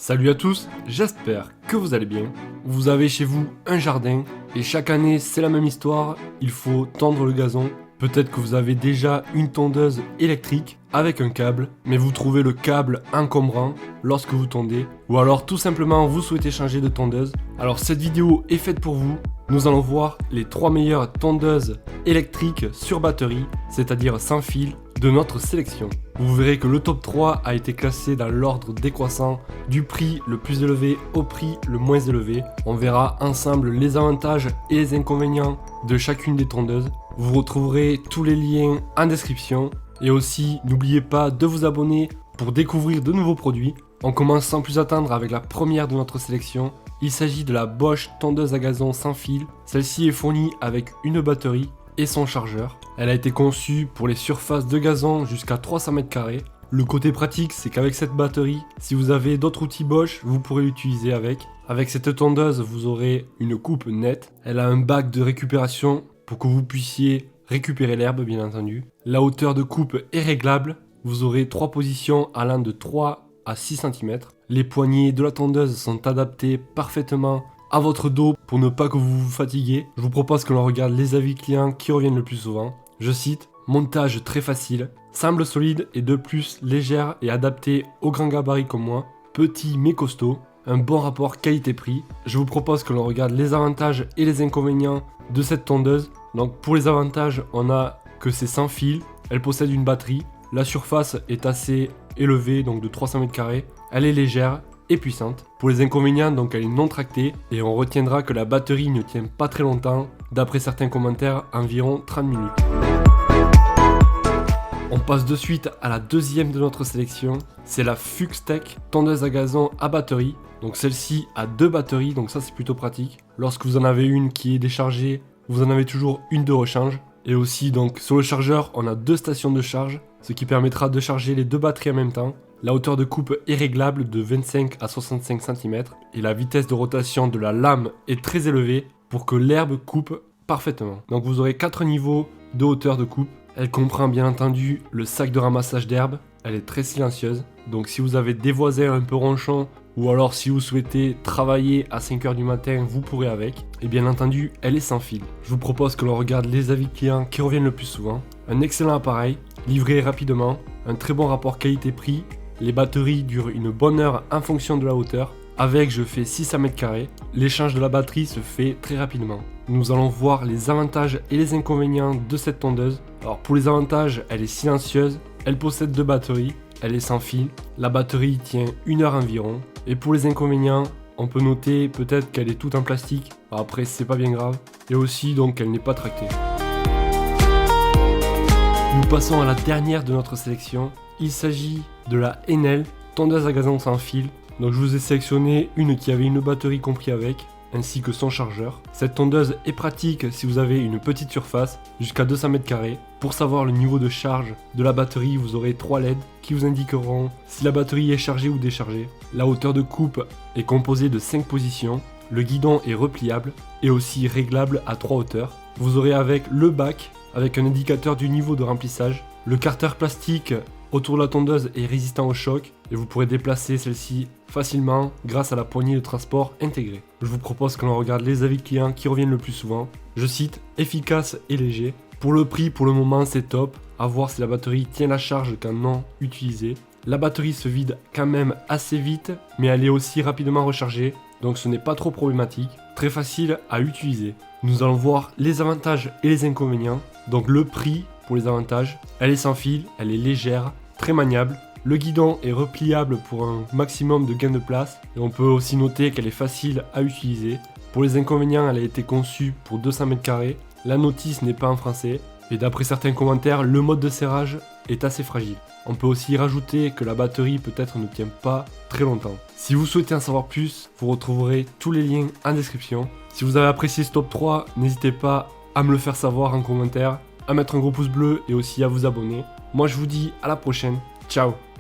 Salut à tous, j'espère que vous allez bien. Vous avez chez vous un jardin et chaque année c'est la même histoire, il faut tondre le gazon. Peut-être que vous avez déjà une tondeuse électrique avec un câble, mais vous trouvez le câble encombrant lorsque vous tondez, ou alors tout simplement vous souhaitez changer de tondeuse. Alors cette vidéo est faite pour vous. Nous allons voir les 3 meilleures tondeuses électriques sur batterie, c'est-à-dire sans fil, de notre sélection. Vous verrez que le top 3 a été classé dans l'ordre décroissant du prix le plus élevé au prix le moins élevé. On verra ensemble les avantages et les inconvénients de chacune des tondeuses. Vous retrouverez tous les liens en description. Et aussi, n'oubliez pas de vous abonner pour découvrir de nouveaux produits. On commence sans plus attendre avec la première de notre sélection. Il s'agit de la Bosch tondeuse à gazon sans fil. Celle-ci est fournie avec une batterie et son chargeur. Elle a été conçue pour les surfaces de gazon jusqu'à 300 m². Le côté pratique, c'est qu'avec cette batterie, si vous avez d'autres outils Bosch, vous pourrez l'utiliser avec. Avec cette tondeuse, vous aurez une coupe nette. Elle a un bac de récupération pour que vous puissiez récupérer l'herbe, bien entendu. La hauteur de coupe est réglable. Vous aurez 3 positions allant de 3 à 6 cm. Les poignées de la tondeuse sont adaptées parfaitement à votre dos pour ne pas que vous vous fatiguez. Je vous propose que l'on regarde les avis clients qui reviennent le plus souvent. Je cite: montage très facile, semble solide et de plus légère et adaptée aux grands gabarits comme moi, petit mais costaud, un bon rapport qualité-prix. Je vous propose que l'on regarde les avantages et les inconvénients de cette tondeuse. Donc pour les avantages, on a que c'est sans fil, elle possède une batterie, la surface est assez élevée, donc de 300 m², elle est légère et puissante. Pour les inconvénients, donc elle est non tractée et on retiendra que la batterie ne tient pas très longtemps, d'après certains commentaires environ 30 minutes. On passe de suite à la deuxième de notre sélection, c'est la Fuxtech tondeuse à gazon à batterie. Donc celle-ci a 2 batteries, donc ça c'est plutôt pratique. Lorsque vous en avez une qui est déchargée, vous en avez toujours une de rechange. Et aussi donc sur le chargeur, on a 2 stations de charge, ce qui permettra de charger les 2 batteries en même temps. La hauteur de coupe est réglable de 25 à 65 cm et la vitesse de rotation de la lame est très élevée pour que l'herbe coupe parfaitement. Donc vous aurez 4 niveaux de hauteur de coupe. Elle comprend bien entendu le sac de ramassage d'herbe. Elle est très silencieuse. Donc si vous avez des voisins un peu ronchons ou alors si vous souhaitez travailler à 5 h du matin, vous pourrez avec. Et bien entendu, elle est sans fil. Je vous propose que l'on regarde les avis clients qui reviennent le plus souvent. Un excellent appareil, livré rapidement, un très bon rapport qualité-prix. Les batteries durent une bonne heure en fonction de la hauteur. Avec, je fais 600 m². L'échange de la batterie se fait très rapidement. Nous allons voir les avantages et les inconvénients de cette tondeuse. Alors pour les avantages, elle est silencieuse, elle possède 2 batteries, elle est sans fil, la batterie tient 1 heure environ. Et pour les inconvénients, on peut noter peut-être qu'elle est toute en plastique. Alors après, c'est pas bien grave. Et aussi donc qu'elle n'est pas tractée. Nous passons à la dernière de notre sélection. Il s'agit de la Enel tondeuse à gazon sans fil. Donc je vous ai sélectionné une qui avait une batterie compris avec, ainsi que son chargeur. Cette tondeuse est pratique si vous avez une petite surface, jusqu'à 200 m². Pour savoir le niveau de charge de la batterie, vous aurez 3 LED qui vous indiqueront si la batterie est chargée ou déchargée. La hauteur de coupe est composée de 5 positions. Le guidon est repliable et aussi réglable à 3 hauteurs. Vous aurez avec le bac, avec un indicateur du niveau de remplissage. Le carter plastique autour de la tondeuse est résistant au choc et vous pourrez déplacer celle-ci facilement grâce à la poignée de transport intégrée. Je vous propose que l'on regarde les avis clients qui reviennent le plus souvent. Je cite: efficace et léger. Pour le prix, pour le moment, c'est top. À voir si la batterie tient la charge quand non utilisée. La batterie se vide quand même assez vite, mais elle est aussi rapidement rechargée, donc ce n'est pas trop problématique. Très facile à utiliser. Nous allons voir les avantages et les inconvénients. Donc le prix pour les avantages, elle est sans fil, elle est légère, très maniable. Le guidon est repliable pour un maximum de gain de place et on peut aussi noter qu'elle est facile à utiliser. Pour les inconvénients, elle a été conçue pour 200 m². La notice n'est pas en français et d'après certains commentaires, le mode de serrage est assez fragile. On peut aussi rajouter que la batterie peut-être ne tient pas très longtemps. Si vous souhaitez en savoir plus, vous retrouverez tous les liens en description. Si vous avez apprécié ce top 3, n'hésitez pas à me le faire savoir en commentaire, à mettre un gros pouce bleu et aussi à vous abonner. Moi je vous dis à la prochaine, ciao!